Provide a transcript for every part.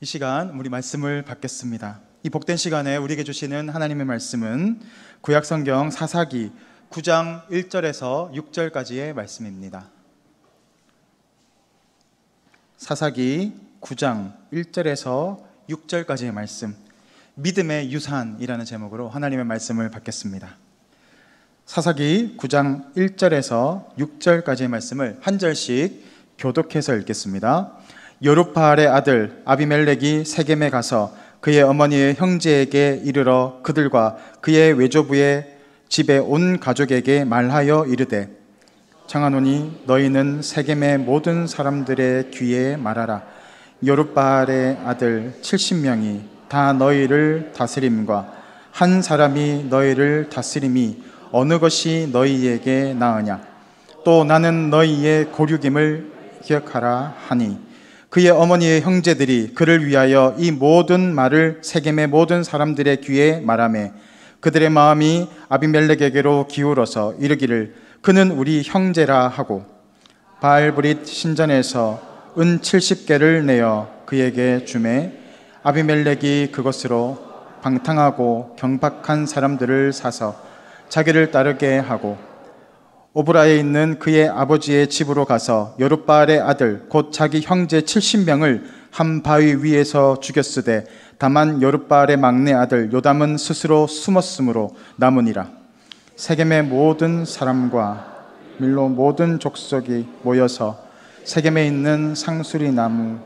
이 시간 우리 말씀을 받겠습니다. 이 복된 시간에 우리에게 주시는 하나님의 말씀은 구약성경 사사기 9장 1절에서 6절까지의 말씀입니다. 사사기 9장 1절에서 6절까지의 말씀, 믿음의 유산이라는 제목으로 하나님의 말씀을 받겠습니다. 사사기 9장 1절에서 6절까지의 말씀을 한 절씩 교독해서 읽겠습니다. 여룹바알의 아들 아비멜렉이 세겜에 가서 그의 어머니의 형제에게 이르러 그들과 그의 외조부의 집에 온 가족에게 말하여 이르되, 청하노니 너희는 세겜의 모든 사람들의 귀에 말하라. 여룹바알의 아들 70명이 다 너희를 다스림과 한 사람이 너희를 다스림이 어느 것이 너희에게 나으냐. 또 나는 너희의 고륙임을 기억하라 하니, 그의 어머니의 형제들이 그를 위하여 이 모든 말을 세겜의 모든 사람들의 귀에 말하매 그들의 마음이 아비멜렉에게로 기울어서 이르기를 그는 우리 형제라 하고, 바알브릿 신전에서 은 70개를 내어 그에게 주매 아비멜렉이 그것으로 방탕하고 경박한 사람들을 사서 자기를 따르게 하고, 오브라에 있는 그의 아버지의 집으로 가서 여룹바알의 아들 곧 자기 형제 70명을 한 바위 위에서 죽였으되, 다만 여룹바알의 막내 아들 요담은 스스로 숨었으므로 남으니라. 세겜의 모든 사람과 밀로 모든 족속이 모여서 세겜에 있는 상수리 나무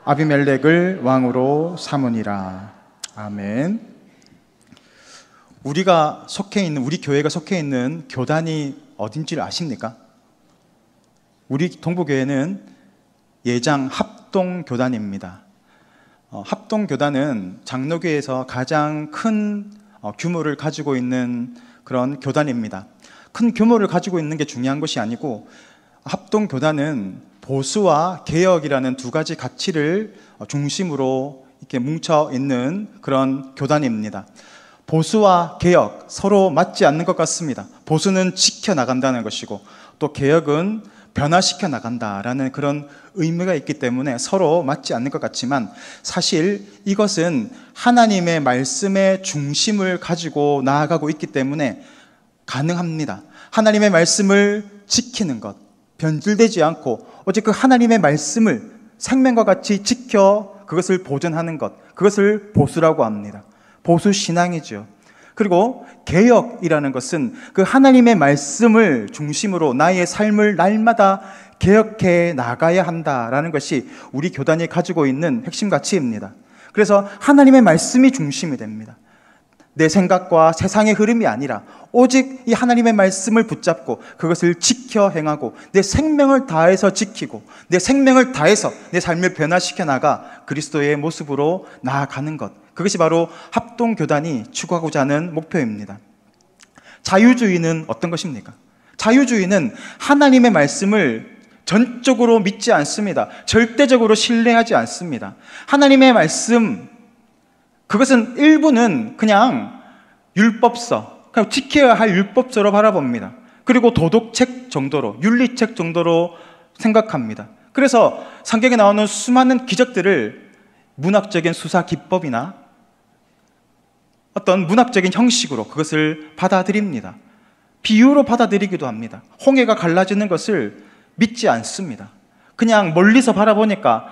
아비멜렉을 왕으로 삼으니라. 아멘. 우리가 속해 있는, 우리 교회가 속해 있는 교단이 어딘지를 아십니까? 우리 동부교회는 예장 합동교단입니다. 합동교단은 장로교회에서 가장 큰 규모를 가지고 있는 그런 교단입니다. 큰 규모를 가지고 있는 게 중요한 것이 아니고, 합동교단은 보수와 개혁이라는 두 가지 가치를 중심으로 이렇게 뭉쳐 있는 그런 교단입니다. 보수와 개혁, 서로 맞지 않는 것 같습니다. 보수는 지켜나간다는 것이고, 또 개혁은 변화시켜 나간다라는 그런 의미가 있기 때문에 서로 맞지 않는 것 같지만, 사실 이것은 하나님의 말씀의 중심을 가지고 나아가고 있기 때문에 가능합니다. 하나님의 말씀을 지키는 것, 변질되지 않고 오직 그 하나님의 말씀을 생명과 같이 지켜 그것을 보존하는 것, 그것을 보수라고 합니다. 보수 신앙이죠. 그리고 개혁이라는 것은 그 하나님의 말씀을 중심으로 나의 삶을 날마다 개혁해 나가야 한다라는 것이 우리 교단이 가지고 있는 핵심 가치입니다. 그래서 하나님의 말씀이 중심이 됩니다. 내 생각과 세상의 흐름이 아니라 오직 이 하나님의 말씀을 붙잡고 그것을 지켜 행하고 내 생명을 다해서 지키고 내 생명을 다해서 내 삶을 변화시켜 나가 그리스도의 모습으로 나아가는 것, 그것이 바로 합동교단이 추구하고자 하는 목표입니다. 자유주의는 어떤 것입니까? 자유주의는 하나님의 말씀을 전적으로 믿지 않습니다. 절대적으로 신뢰하지 않습니다. 하나님의 말씀, 그것은 일부는 그냥 율법서, 그냥 지켜야 할 율법서로 바라봅니다. 그리고 도덕책 정도로, 윤리책 정도로 생각합니다. 그래서 성경에 나오는 수많은 기적들을 문학적인 수사 기법이나 어떤 문학적인 형식으로 그것을 받아들입니다. 비유로 받아들이기도 합니다. 홍해가 갈라지는 것을 믿지 않습니다. 그냥 멀리서 바라보니까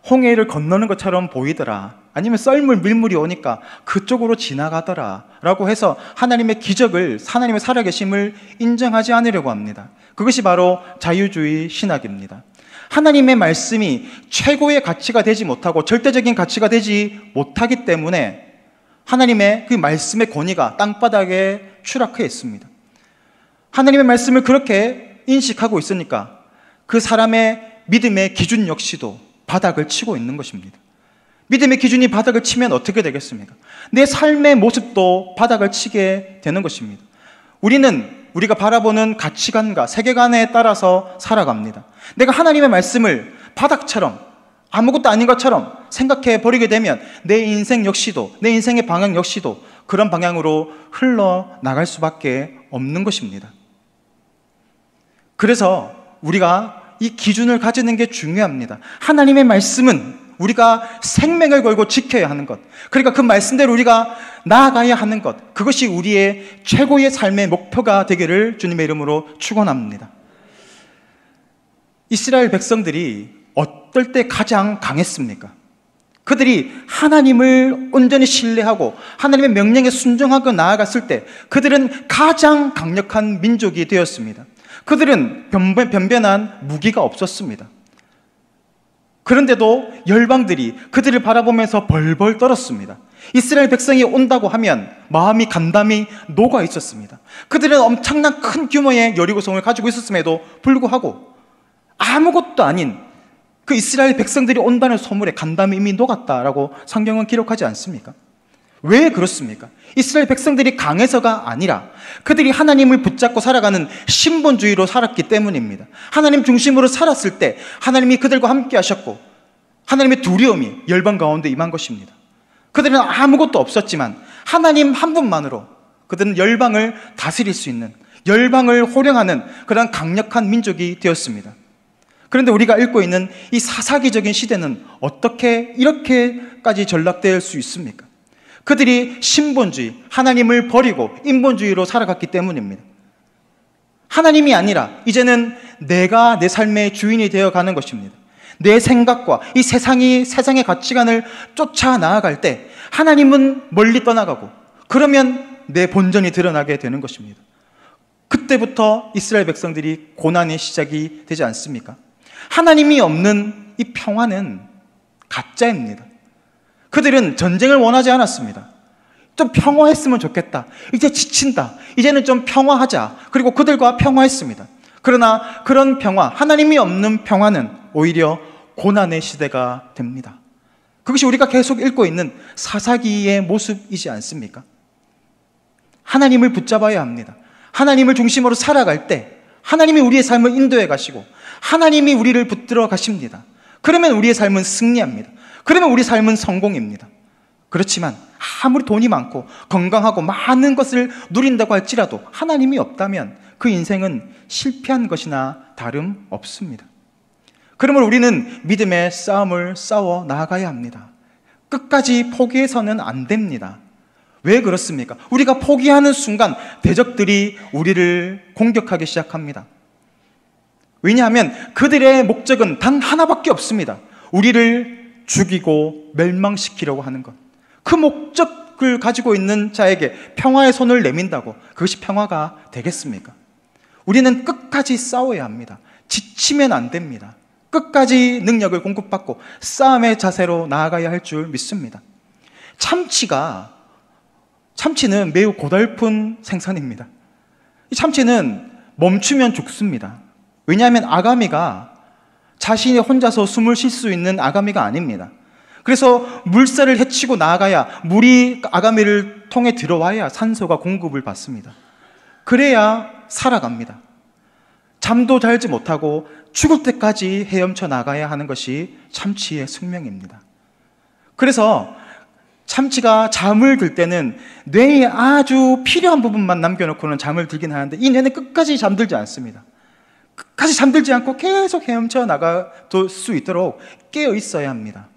홍해를 건너는 것처럼 보이더라, 아니면 썰물 밀물이 오니까 그쪽으로 지나가더라 라고 해서 하나님의 기적을, 하나님의 살아계심을 인정하지 않으려고 합니다. 그것이 바로 자유주의 신학입니다. 하나님의 말씀이 최고의 가치가 되지 못하고 절대적인 가치가 되지 못하기 때문에 하나님의 그 말씀의 권위가 땅바닥에 추락해 있습니다. 하나님의 말씀을 그렇게 인식하고 있으니까 그 사람의 믿음의 기준 역시도 바닥을 치고 있는 것입니다. 믿음의 기준이 바닥을 치면 어떻게 되겠습니까? 내 삶의 모습도 바닥을 치게 되는 것입니다. 우리가 바라보는 가치관과 세계관에 따라서 살아갑니다. 내가 하나님의 말씀을 바닥처럼 아무것도 아닌 것처럼 생각해 버리게 되면 내 인생 역시도, 내 인생의 방향 역시도 그런 방향으로 흘러나갈 수밖에 없는 것입니다. 그래서 우리가 이 기준을 가지는 게 중요합니다. 하나님의 말씀은 우리가 생명을 걸고 지켜야 하는 것, 그러니까 그 말씀대로 우리가 나아가야 하는 것, 그것이 우리의 최고의 삶의 목표가 되기를 주님의 이름으로 축원합니다. 이스라엘 백성들이 어떨 때 가장 강했습니까? 그들이 하나님을 온전히 신뢰하고 하나님의 명령에 순종하고 나아갔을 때 그들은 가장 강력한 민족이 되었습니다. 그들은 변변한 무기가 없었습니다. 그런데도 열방들이 그들을 바라보면서 벌벌 떨었습니다. 이스라엘 백성이 온다고 하면 마음이 간담이 녹아 있었습니다. 그들은 엄청난 큰 규모의 여리고성을 가지고 있었음에도 불구하고 아무것도 아닌 그 이스라엘 백성들이 온다는 소문에 간담이 이미 녹았다라고 성경은 기록하지 않습니까? 왜 그렇습니까? 이스라엘 백성들이 강해서가 아니라 그들이 하나님을 붙잡고 살아가는 신본주의로 살았기 때문입니다. 하나님 중심으로 살았을 때 하나님이 그들과 함께 하셨고 하나님의 두려움이 열방 가운데 임한 것입니다. 그들은 아무것도 없었지만 하나님 한 분만으로 그들은 열방을 다스릴 수 있는, 열방을 호령하는 그런 강력한 민족이 되었습니다. 그런데 우리가 읽고 있는 이 사사기적인 시대는 어떻게 이렇게까지 전락될 수 있습니까? 그들이 신본주의, 하나님을 버리고 인본주의로 살아갔기 때문입니다. 하나님이 아니라 이제는 내가 내 삶의 주인이 되어가는 것입니다. 내 생각과 이 세상의 가치관을 쫓아 나아갈 때 하나님은 멀리 떠나가고 그러면 내 본전이 드러나게 되는 것입니다. 그때부터 이스라엘 백성들이 고난의 시작이 되지 않습니까? 하나님이 없는 이 평화는 가짜입니다. 그들은 전쟁을 원하지 않았습니다. 좀 평화했으면 좋겠다. 이제 지친다. 이제는 좀 평화하자. 그리고 그들과 평화했습니다. 그러나 그런 평화, 하나님이 없는 평화는 오히려 고난의 시대가 됩니다. 그것이 우리가 계속 읽고 있는 사사기의 모습이지 않습니까? 하나님을 붙잡아야 합니다. 하나님을 중심으로 살아갈 때 하나님이 우리의 삶을 인도해 가시고 하나님이 우리를 붙들어 가십니다. 그러면 우리의 삶은 승리합니다. 그러면 우리 삶은 성공입니다. 그렇지만 아무리 돈이 많고 건강하고 많은 것을 누린다고 할지라도 하나님이 없다면 그 인생은 실패한 것이나 다름없습니다. 그러므로 우리는 믿음의 싸움을 싸워 나아가야 합니다. 끝까지 포기해서는 안 됩니다. 왜 그렇습니까? 우리가 포기하는 순간 대적들이 우리를 공격하기 시작합니다. 왜냐하면 그들의 목적은 단 하나밖에 없습니다. 우리를 죽이고 멸망시키려고 하는 것. 그 목적을 가지고 있는 자에게 평화의 손을 내민다고 그것이 평화가 되겠습니까? 우리는 끝까지 싸워야 합니다. 지치면 안 됩니다. 끝까지 능력을 공급받고 싸움의 자세로 나아가야 할 줄 믿습니다. 참치는 매우 고달픈 생선입니다. 이 참치는 멈추면 죽습니다. 왜냐하면 아가미가 자신이 혼자서 숨을 쉴 수 있는 아가미가 아닙니다. 그래서 물살을 헤치고 나아가야 물이 아가미를 통해 들어와야 산소가 공급을 받습니다. 그래야 살아갑니다. 잠도 잘지 못하고 죽을 때까지 헤엄쳐 나가야 하는 것이 참치의 숙명입니다. 그래서 참치가 잠을 들 때는 뇌에 아주 필요한 부분만 남겨놓고는 잠을 들긴 하는데 이 뇌는 끝까지 잠들지 않습니다. 끝까지 잠들지 않고 계속 헤엄쳐 나갈 수 있도록 깨어 있어야 합니다.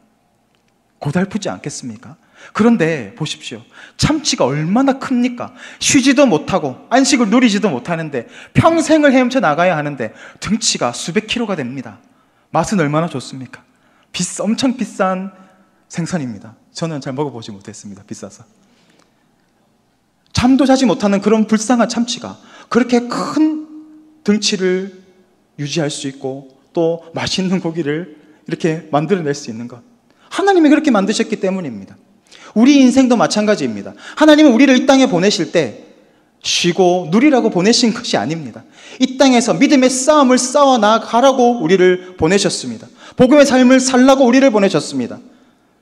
고달프지 않겠습니까? 그런데 보십시오. 참치가 얼마나 큽니까? 쉬지도 못하고 안식을 누리지도 못하는데 평생을 헤엄쳐 나가야 하는데 등치가 수백 킬로가 됩니다. 맛은 얼마나 좋습니까? 엄청 비싼 생선입니다. 저는 잘 먹어보지 못했습니다. 비싸서. 잠도 자지 못하는 그런 불쌍한 참치가 그렇게 큰 등치를 유지할 수 있고 또 맛있는 고기를 이렇게 만들어낼 수 있는 것. 하나님이 그렇게 만드셨기 때문입니다. 우리 인생도 마찬가지입니다. 하나님은 우리를 이 땅에 보내실 때 쉬고 누리라고 보내신 것이 아닙니다. 이 땅에서 믿음의 싸움을 싸워 나가라고 우리를 보내셨습니다. 복음의 삶을 살라고 우리를 보내셨습니다.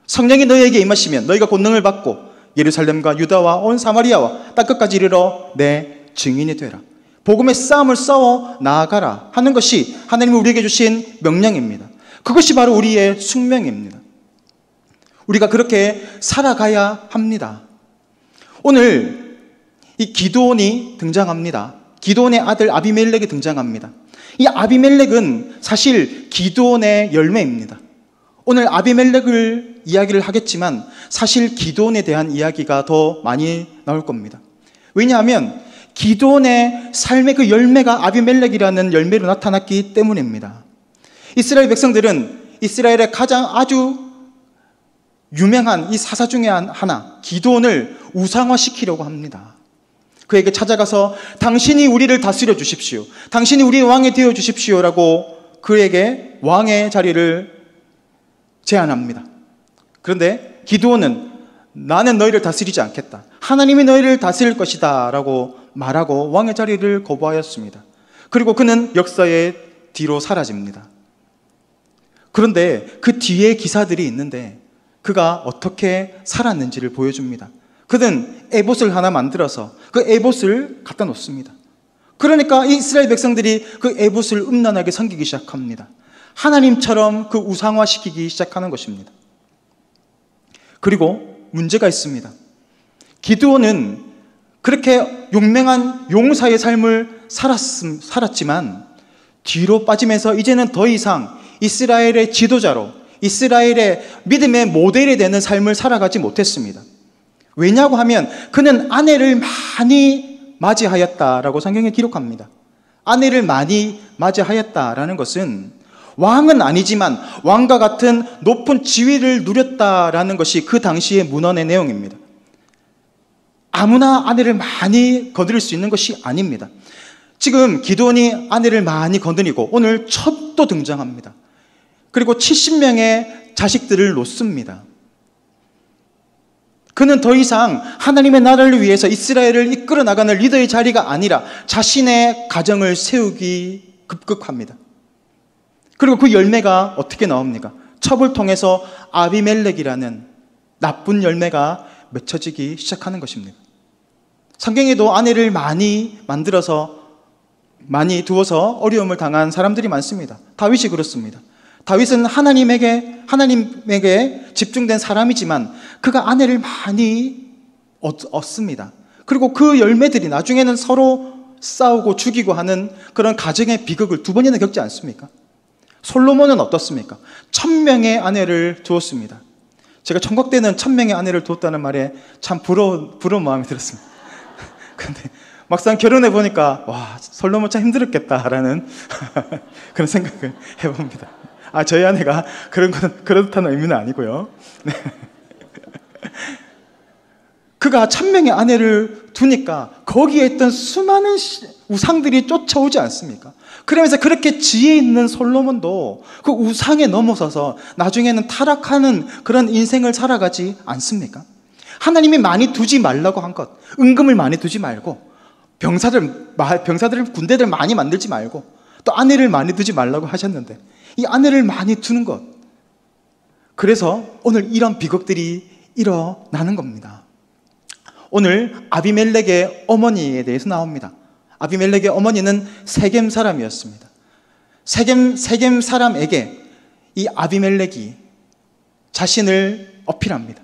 성령이 너희에게 임하시면 너희가 권능을 받고 예루살렘과 유다와 온 사마리아와 땅끝까지 이르러 내 증인이 되라. 복음의 싸움을 싸워 나아가라 하는 것이 하나님이 우리에게 주신 명령입니다. 그것이 바로 우리의 숙명입니다. 우리가 그렇게 살아가야 합니다. 오늘 이 기드온이 등장합니다. 기드온의 아들 아비멜렉이 등장합니다. 이 아비멜렉은 사실 기드온의 열매입니다. 오늘 아비멜렉을 이야기를 하겠지만 사실 기드온에 대한 이야기가 더 많이 나올 겁니다. 왜냐하면 기드온의 삶의 그 열매가 아비멜렉이라는 열매로 나타났기 때문입니다. 이스라엘 백성들은 이스라엘의 가장 아주 유명한 이 사사 중에 하나, 기드온을 우상화시키려고 합니다. 그에게 찾아가서 당신이 우리를 다스려 주십시오. 당신이 우리의 왕이 되어 주십시오라고 그에게 왕의 자리를 제안합니다. 그런데 기드온은 나는 너희를 다스리지 않겠다. 하나님이 너희를 다스릴 것이다 라고 말하고 왕의 자리를 거부하였습니다. 그리고 그는 역사의 뒤로 사라집니다. 그런데 그 뒤에 기사들이 있는데 그가 어떻게 살았는지를 보여줍니다. 그는 에봇을 하나 만들어서 그 에봇을 갖다 놓습니다. 그러니까 이스라엘 백성들이 그 에봇을 음란하게 섬기기 시작합니다. 하나님처럼 그 우상화시키기 시작하는 것입니다. 그리고 문제가 있습니다. 기드온은 그렇게 용맹한 용사의 삶을 살았지만 뒤로 빠지면서 이제는 더 이상 이스라엘의 지도자로, 이스라엘의 믿음의 모델이 되는 삶을 살아가지 못했습니다. 왜냐고 하면 그는 아내를 많이 맞이하였다라고 성경에 기록합니다. 아내를 많이 맞이하였다라는 것은 왕은 아니지만 왕과 같은 높은 지위를 누렸다라는 것이 그 당시의 문헌의 내용입니다. 아무나 아내를 많이 거느릴 수 있는 것이 아닙니다. 지금 기드온이 아내를 많이 거느리고 오늘 첩도 등장합니다. 그리고 70명의 자식들을 놓습니다. 그는 더 이상 하나님의 나라를 위해서 이스라엘을 이끌어 나가는 리더의 자리가 아니라 자신의 가정을 세우기 급급합니다. 그리고 그 열매가 어떻게 나옵니까? 첩을 통해서 아비멜렉이라는 나쁜 열매가 맺혀지기 시작하는 것입니다. 성경에도 아내를 많이 만들어서 많이 두어서 어려움을 당한 사람들이 많습니다. 다윗이 그렇습니다. 다윗은 하나님에게 집중된 사람이지만 그가 아내를 많이 얻습니다. 그리고 그 열매들이 나중에는 서로 싸우고 죽이고 하는 그런 가정의 비극을 두 번이나 겪지 않습니까? 솔로몬은 어떻습니까? 1000명의 아내를 두었습니다. 제가 총각 때는 1000명의 아내를 두었다는 말에 참 부러운 마음이 들었습니다. 근데 막상 결혼해 보니까 와, 솔로몬 참 힘들었겠다라는 그런 생각을 해봅니다. 저희 아내가 그렇다는 의미는 아니고요. 네. 그가 1000명의 아내를 두니까 거기에 있던 수많은 우상들이 쫓아오지 않습니까? 그러면서 그렇게 지혜 있는 솔로몬도 그 우상에 넘어서서 나중에는 타락하는 그런 인생을 살아가지 않습니까? 하나님이 많이 두지 말라고 한 것, 은금을 많이 두지 말고 병사들 군대들 많이 만들지 말고 또 아내를 많이 두지 말라고 하셨는데 이 아내를 많이 두는 것, 그래서 오늘 이런 비극들이 일어나는 겁니다. 오늘 아비멜렉의 어머니에 대해서 나옵니다. 아비멜렉의 어머니는 세겜 사람이었습니다. 세겜 사람에게 이 아비멜렉이 자신을 어필합니다.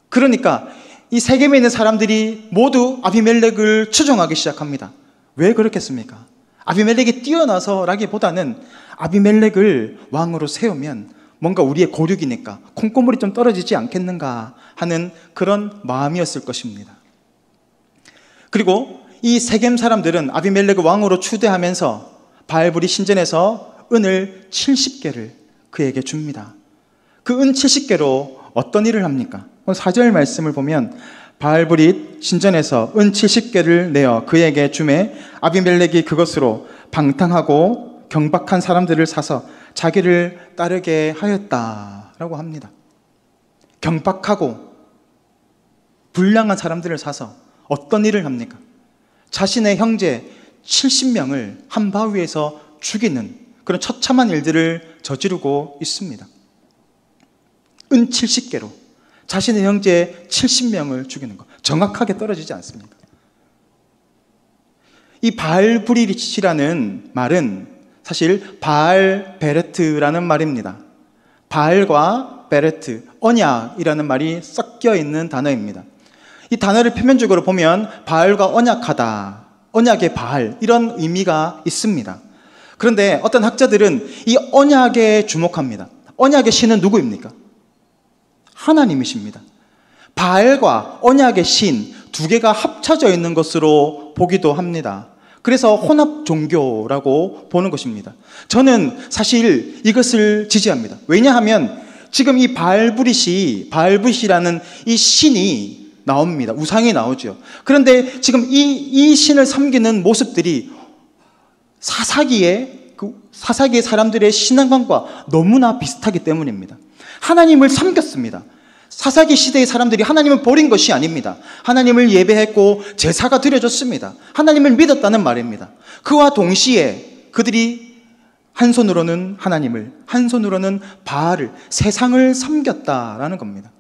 그러니까 이 세겜에 있는 사람들이 모두 아비멜렉을 추종하기 시작합니다. 왜 그렇겠습니까? 아비멜렉이 뛰어나서라기보다는 아비멜렉을 왕으로 세우면 뭔가 우리의 고륙이니까 콩고물이 좀 떨어지지 않겠는가 하는 그런 마음이었을 것입니다. 그리고 이 세겜 사람들은 아비멜렉을 왕으로 추대하면서 바알불이 신전에서 은을 70개를 그에게 줍니다. 그 은 70개로 어떤 일을 합니까? 4절 말씀을 보면 바알불이 신전에서 은 70개를 내어 그에게 주매 아비멜렉이 그것으로 방탕하고 경박한 사람들을 사서 자기를 따르게 하였다라고 합니다. 경박하고 불량한 사람들을 사서 어떤 일을 합니까? 자신의 형제 70명을 한 바위에서 죽이는 그런 처참한 일들을 저지르고 있습니다. 은 70개로 자신의 형제 70명을 죽이는 것, 정확하게 떨어지지 않습니까? 이 바알브릿이라는 말은 사실 바알 베레트라는 말입니다. 바알과 베레트, 언약이라는 말이 섞여 있는 단어입니다. 이 단어를 표면적으로 보면 바알과 언약하다, 언약의 바알, 이런 의미가 있습니다. 그런데 어떤 학자들은 이 언약에 주목합니다. 언약의 신은 누구입니까? 하나님이십니다. 바알과 언약의 신 두 개가 합쳐져 있는 것으로 보기도 합니다. 그래서 혼합 종교라고 보는 것입니다. 저는 사실 이것을 지지합니다. 왜냐하면 지금 이 바알붓이라는 이 신이 나옵니다. 우상이 나오죠. 그런데 지금 이 신을 섬기는 모습들이 사사기의 사람들의 신앙관과 너무나 비슷하기 때문입니다. 하나님을 섬겼습니다. 사사기 시대의 사람들이 하나님을 버린 것이 아닙니다. 하나님을 예배했고 제사가 드려졌습니다. 하나님을 믿었다는 말입니다. 그와 동시에 그들이 한 손으로는 하나님을, 한 손으로는 바알을, 세상을 섬겼다라는 겁니다.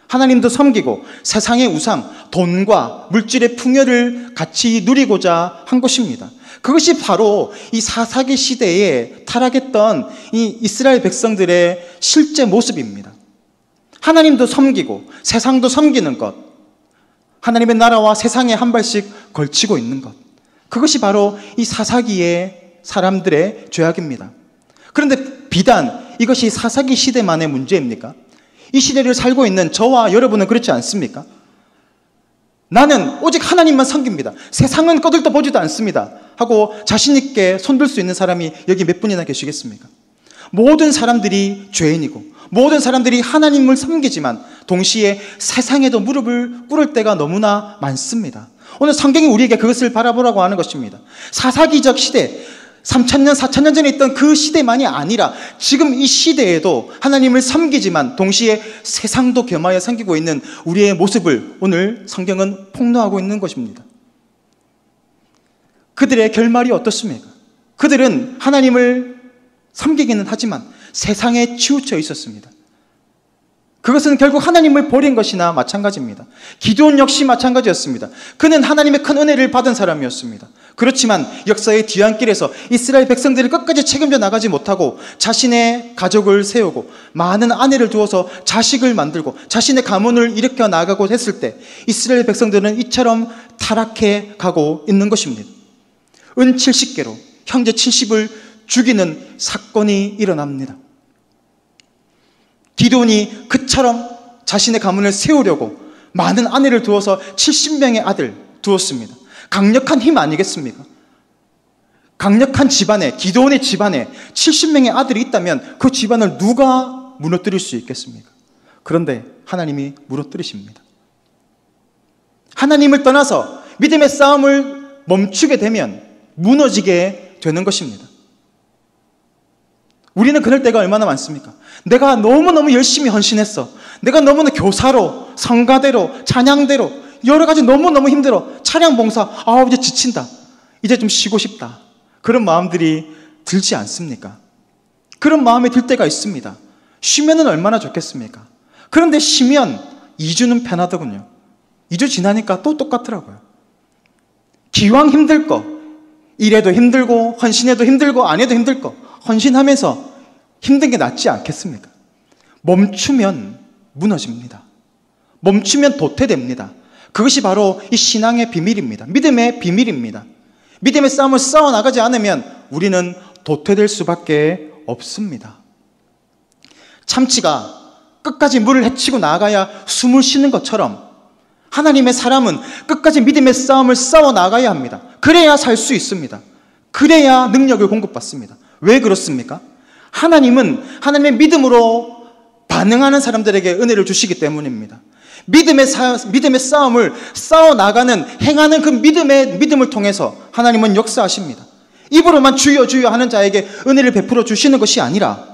하나님도 섬기고 세상의 우상, 돈과 물질의 풍요를 같이 누리고자 한 것입니다. 그것이 바로 이 사사기 시대에 타락했던 이 이스라엘 백성들의 실제 모습입니다. 하나님도 섬기고 세상도 섬기는 것, 하나님의 나라와 세상에 한 발씩 걸치고 있는 것, 그것이 바로 이 사사기의 사람들의 죄악입니다. 그런데 비단 이것이 사사기 시대만의 문제입니까? 이 시대를 살고 있는 저와 여러분은 그렇지 않습니까? 나는 오직 하나님만 섬깁니다. 세상은 거들떠 보지도 않습니다. 하고 자신 있게 손들 수 있는 사람이 여기 몇 분이나 계시겠습니까? 모든 사람들이 죄인이고 모든 사람들이 하나님을 섬기지만 동시에 세상에도 무릎을 꿇을 때가 너무나 많습니다. 오늘 성경이 우리에게 그것을 바라보라고 하는 것입니다. 사사기적 시대, 3,000년, 4,000년 전에 있던 그 시대만이 아니라 지금 이 시대에도 하나님을 섬기지만 동시에 세상도 겸하여 섬기고 있는 우리의 모습을 오늘 성경은 폭로하고 있는 것입니다. 그들의 결말이 어떻습니까? 그들은 하나님을 섬기기는 하지만 세상에 치우쳐 있었습니다. 그것은 결국 하나님을 버린 것이나 마찬가지입니다. 기드온 역시 마찬가지였습니다. 그는 하나님의 큰 은혜를 받은 사람이었습니다. 그렇지만 역사의 뒤안길에서 이스라엘 백성들을 끝까지 책임져 나가지 못하고 자신의 가족을 세우고 많은 아내를 두어서 자식을 만들고 자신의 가문을 일으켜 나가고 했을 때 이스라엘 백성들은 이처럼 타락해 가고 있는 것입니다. 은 70개로 형제 70을 죽이는 사건이 일어납니다. 기드온이 그처럼 자신의 가문을 세우려고 많은 아내를 두어서 70명의 아들 두었습니다. 강력한 힘 아니겠습니까? 강력한 집안에, 기드온의 집안에 70명의 아들이 있다면 그 집안을 누가 무너뜨릴 수 있겠습니까? 그런데 하나님이 무너뜨리십니다. 하나님을 떠나서 믿음의 싸움을 멈추게 되면 무너지게 되는 것입니다. 우리는 그럴 때가 얼마나 많습니까? 내가 너무너무 열심히 헌신했어. 내가 너무나 교사로, 성가대로, 찬양대로 여러 가지 너무너무 힘들어. 차량 봉사, 이제 지친다. 이제 좀 쉬고 싶다. 그런 마음들이 들지 않습니까? 그런 마음이 들 때가 있습니다. 쉬면은 얼마나 좋겠습니까? 그런데 쉬면 2주는 편하더군요. 2주 지나니까 또 똑같더라고요. 기왕 힘들 거, 일해도 힘들고 헌신해도 힘들고 안 해도 힘들 거 헌신하면서 힘든 게 낫지 않겠습니까? 멈추면 무너집니다. 멈추면 도태됩니다. 그것이 바로 이 신앙의 비밀입니다. 믿음의 비밀입니다. 믿음의 싸움을 싸워나가지 않으면 우리는 도태될 수밖에 없습니다. 참치가 끝까지 물을 헤치고 나가야 숨을 쉬는 것처럼 하나님의 사람은 끝까지 믿음의 싸움을 싸워나가야 합니다. 그래야 살 수 있습니다. 그래야 능력을 공급받습니다. 왜 그렇습니까? 하나님은 하나님의 믿음으로 반응하는 사람들에게 은혜를 주시기 때문입니다. 믿음의 싸움을 싸워나가는, 행하는 그 믿음을 통해서 하나님은 역사하십니다. 입으로만 주여 주여 하는 자에게 은혜를 베풀어 주시는 것이 아니라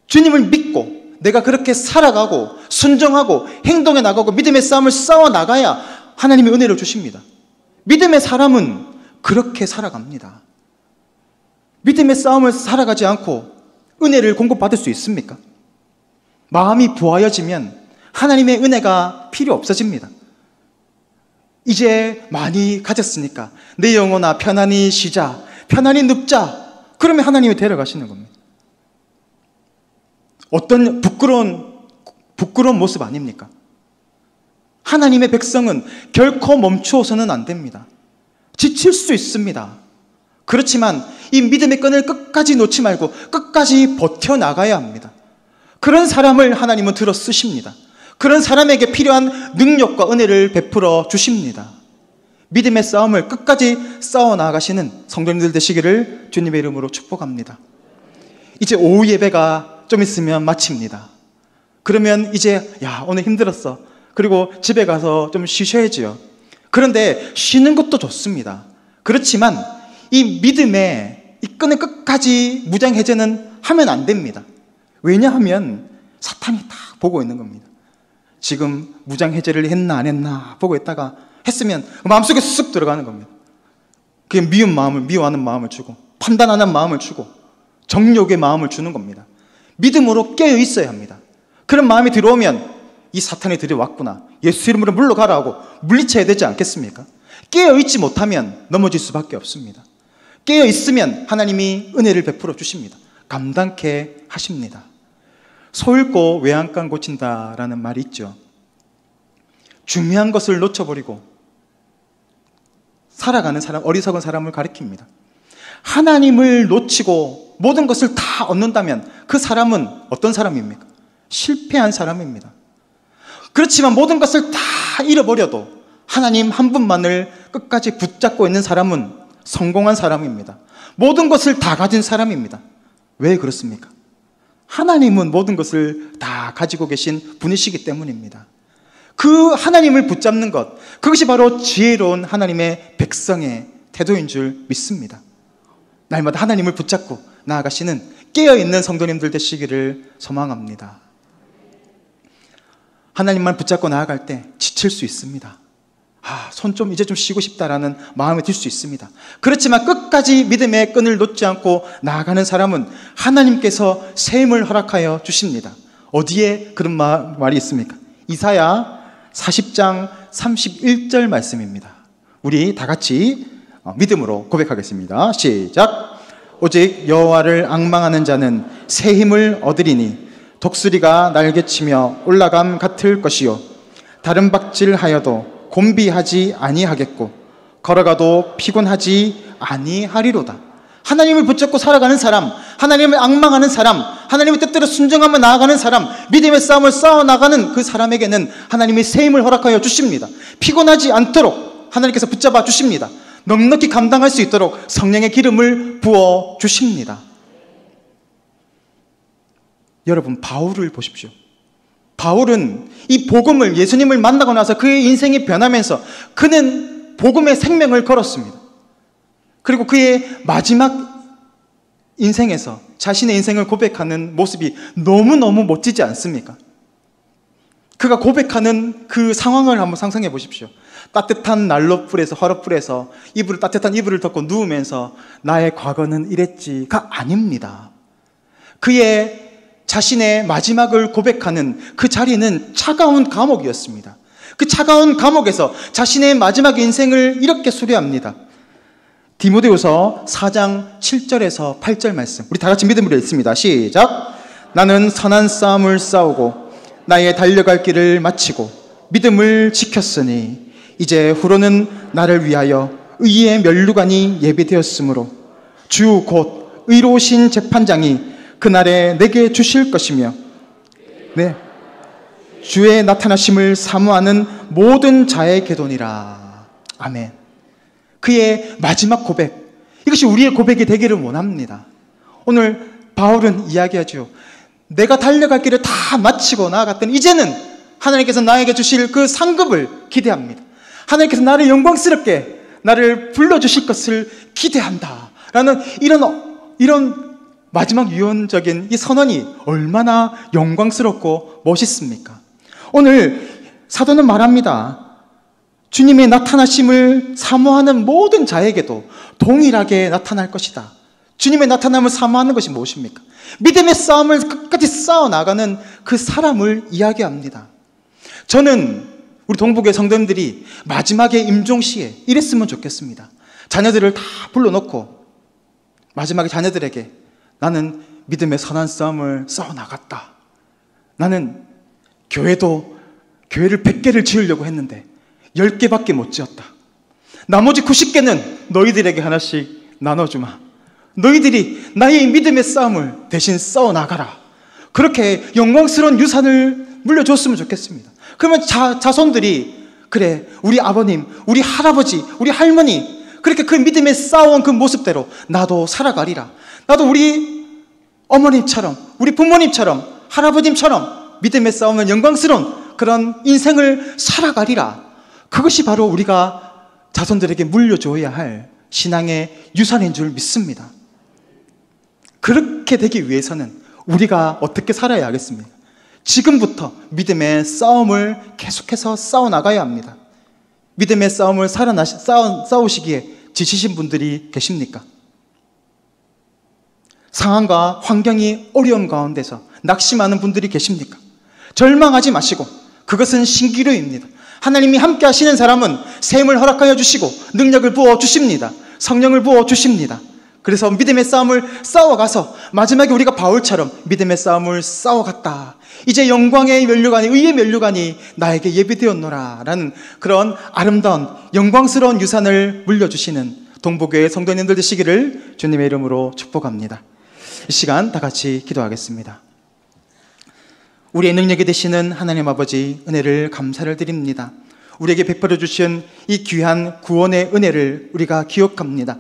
주님을 믿고 내가 그렇게 살아가고 순종하고 행동해 나가고 믿음의 싸움을 싸워나가야 하나님의 은혜를 주십니다. 믿음의 사람은 그렇게 살아갑니다. 믿음의 싸움을 살아가지 않고 은혜를 공급받을 수 있습니까? 마음이 부하여지면 하나님의 은혜가 필요 없어집니다. 이제 많이 가졌으니까 내 영혼아 편안히 쉬자, 편안히 눕자. 그러면 하나님이 데려가시는 겁니다. 어떤 부끄러운 모습 아닙니까? 하나님의 백성은 결코 멈추어서는 안 됩니다. 지칠 수 있습니다. 그렇지만 이 믿음의 끈을 끝까지 놓지 말고 끝까지 버텨나가야 합니다. 그런 사람을 하나님은 들어 쓰십니다. 그런 사람에게 필요한 능력과 은혜를 베풀어 주십니다. 믿음의 싸움을 끝까지 싸워나가시는 성도님들 되시기를 주님의 이름으로 축복합니다. 이제 오후 예배가 좀 있으면 마칩니다. 그러면 이제 오늘 힘들었어. 그리고 집에 가서 좀 쉬셔야지요. 그런데 쉬는 것도 좋습니다. 그렇지만 이 믿음의 이 끈을 끝까지 무장해제는 하면 안 됩니다. 왜냐하면 사탄이 다 보고 있는 겁니다. 지금 무장해제를 했나 안 했나 보고 있다가 했으면 마음속에 쑥 들어가는 겁니다. 그게 미워하는 마음을 주고 판단하는 마음을 주고 정욕의 마음을 주는 겁니다. 믿음으로 깨어 있어야 합니다. 그런 마음이 들어오면 이 사탄이 들여왔구나, 예수 이름으로 물러가라 하고 물리쳐야 되지 않겠습니까? 깨어 있지 못하면 넘어질 수밖에 없습니다. 깨어 있으면 하나님이 은혜를 베풀어 주십니다. 감당케 하십니다. 소 잃고 외양간 고친다라는 말이 있죠. 중요한 것을 놓쳐버리고 살아가는 사람, 어리석은 사람을 가리킵니다. 하나님을 놓치고 모든 것을 다 얻는다면 그 사람은 어떤 사람입니까? 실패한 사람입니다. 그렇지만 모든 것을 다 잃어버려도 하나님 한 분만을 끝까지 붙잡고 있는 사람은 성공한 사람입니다. 모든 것을 다 가진 사람입니다. 왜 그렇습니까? 하나님은 모든 것을 다 가지고 계신 분이시기 때문입니다. 그 하나님을 붙잡는 것, 그것이 바로 지혜로운 하나님의 백성의 태도인 줄 믿습니다. 날마다 하나님을 붙잡고 나아가시는 깨어있는 성도님들 되시기를 소망합니다. 하나님만 붙잡고 나아갈 때 지칠 수 있습니다. 손 좀 이제 좀 쉬고 싶다라는 마음이 들 수 있습니다. 그렇지만 끝까지 믿음의 끈을 놓지 않고 나아가는 사람은 하나님께서 새 힘을 허락하여 주십니다. 어디에 그런 말이 있습니까? 이사야 40장 31절 말씀입니다. 우리 다 같이 믿음으로 고백하겠습니다. 시작. 오직 여호와를 앙망하는 자는 새 힘을 얻으리니 독수리가 날개치며 올라감 같을 것이요 다른 박질하여도 곤비하지 아니하겠고 걸어가도 피곤하지 아니하리로다. 하나님을 붙잡고 살아가는 사람, 하나님을 앙망하는 사람, 하나님의 뜻대로 순종하며 나아가는 사람, 믿음의 싸움을 싸워나가는 그 사람에게는 하나님이 새 힘을 허락하여 주십니다. 피곤하지 않도록 하나님께서 붙잡아 주십니다. 넉넉히 감당할 수 있도록 성령의 기름을 부어 주십니다. 여러분, 바울을 보십시오. 바울은 이 복음을, 예수님을 만나고 나서 그의 인생이 변하면서 그는 복음의 생명을 걸었습니다. 그리고 그의 마지막 인생에서 자신의 인생을 고백하는 모습이 너무너무 멋지지 않습니까? 그가 고백하는 그 상황을 한번 상상해 보십시오. 따뜻한 난로불에서, 화롯불에서 따뜻한 이불을 덮고 누우면서 나의 과거는 이랬지가 아닙니다. 그의 자신의 마지막을 고백하는 그 자리는 차가운 감옥이었습니다. 그 차가운 감옥에서 자신의 마지막 인생을 이렇게 수료합니다. 디모데후서 4장 7절에서 8절 말씀, 우리 다 같이 믿음으로 읽습니다. 시작. 나는 선한 싸움을 싸우고 나의 달려갈 길을 마치고 믿음을 지켰으니 이제 후로는 나를 위하여 의의 면류관이 예비되었으므로 주 곧 의로우신 재판장이 그날에 내게 주실 것이며 주의 나타나심을 사모하는 모든 자의 계돈이라. 아멘. 그의 마지막 고백, 이것이 우리의 고백이 되기를 원합니다. 오늘 바울은 이야기하죠. 내가 달려갈 길을 다 마치고 나아갔더니 이제는 하나님께서 나에게 주실 그 상급을 기대합니다. 하나님께서 나를 영광스럽게 나를 불러주실 것을 기대한다 라는 이런 마지막 유언적인 이 선언이 얼마나 영광스럽고 멋있습니까? 오늘 사도는 말합니다. 주님의 나타나심을 사모하는 모든 자에게도 동일하게 나타날 것이다. 주님의 나타남을 사모하는 것이 무엇입니까? 믿음의 싸움을 끝까지 싸워나가는 그 사람을 이야기합니다. 저는 우리 동북의 성도님들이 마지막에 임종시에 이랬으면 좋겠습니다. 자녀들을 다 불러놓고 마지막에 자녀들에게 나는 믿음의 선한 싸움을 싸워나갔다. 나는 교회를 100개를 지으려고 했는데 10개밖에 못 지었다. 나머지 90개는 너희들에게 하나씩 나눠주마. 너희들이 나의 믿음의 싸움을 대신 싸워나가라. 그렇게 영광스러운 유산을 물려줬으면 좋겠습니다. 그러면 자손들이 그래, 우리 아버님, 우리 할아버지, 우리 할머니 그렇게 그 믿음에 싸워온 그 모습대로 나도 살아가리라. 나도 우리 어머님처럼, 우리 부모님처럼, 할아버님처럼 믿음에 싸우면 영광스러운 그런 인생을 살아가리라. 그것이 바로 우리가 자손들에게 물려줘야 할 신앙의 유산인 줄 믿습니다. 그렇게 되기 위해서는 우리가 어떻게 살아야 하겠습니까? 지금부터 믿음의 싸움을 계속해서 싸워나가야 합니다. 믿음의 싸움을 싸우시기에 지치신 분들이 계십니까? 상황과 환경이 어려운 가운데서 낙심하는 분들이 계십니까? 절망하지 마시고, 그것은 신기루입니다. 하나님이 함께 하시는 사람은 샘을 허락하여 주시고 능력을 부어 주십니다. 성령을 부어 주십니다. 그래서 믿음의 싸움을 싸워가서 마지막에 우리가 바울처럼 믿음의 싸움을 싸워갔다. 이제 영광의 면류관이, 의의 면류관이 나에게 예비되었노라 라는 그런 아름다운 영광스러운 유산을 물려주시는 동부교회 성도님들 되시기를 주님의 이름으로 축복합니다. 이 시간 다 같이 기도하겠습니다. 우리의 능력이 되시는 하나님 아버지, 은혜를 감사를 드립니다. 우리에게 베풀어 주신 이 귀한 구원의 은혜를 우리가 기억합니다.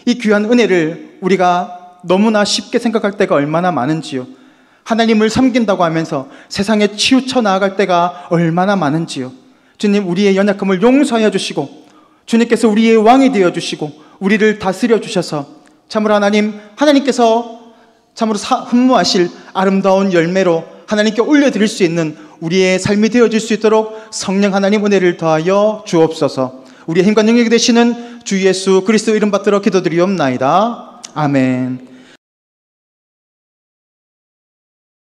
이 귀한 은혜를 우리가 너무나 쉽게 생각할 때가 얼마나 많은지요. 하나님을 섬긴다고 하면서 세상에 치우쳐 나아갈 때가 얼마나 많은지요. 주님, 우리의 연약함을 용서하여 주시고 주님께서 우리의 왕이 되어 주시고 우리를 다스려 주셔서 참으로 하나님께서 참으로 흠모하실 아름다운 열매로 하나님께 올려드릴 수 있는 우리의 삶이 되어질 수 있도록 성령 하나님 은혜를 더하여 주옵소서. 우리의 힘과 능력이 되시는 주 예수 그리스도 이름 받들어 기도드리옵나이다. 아멘.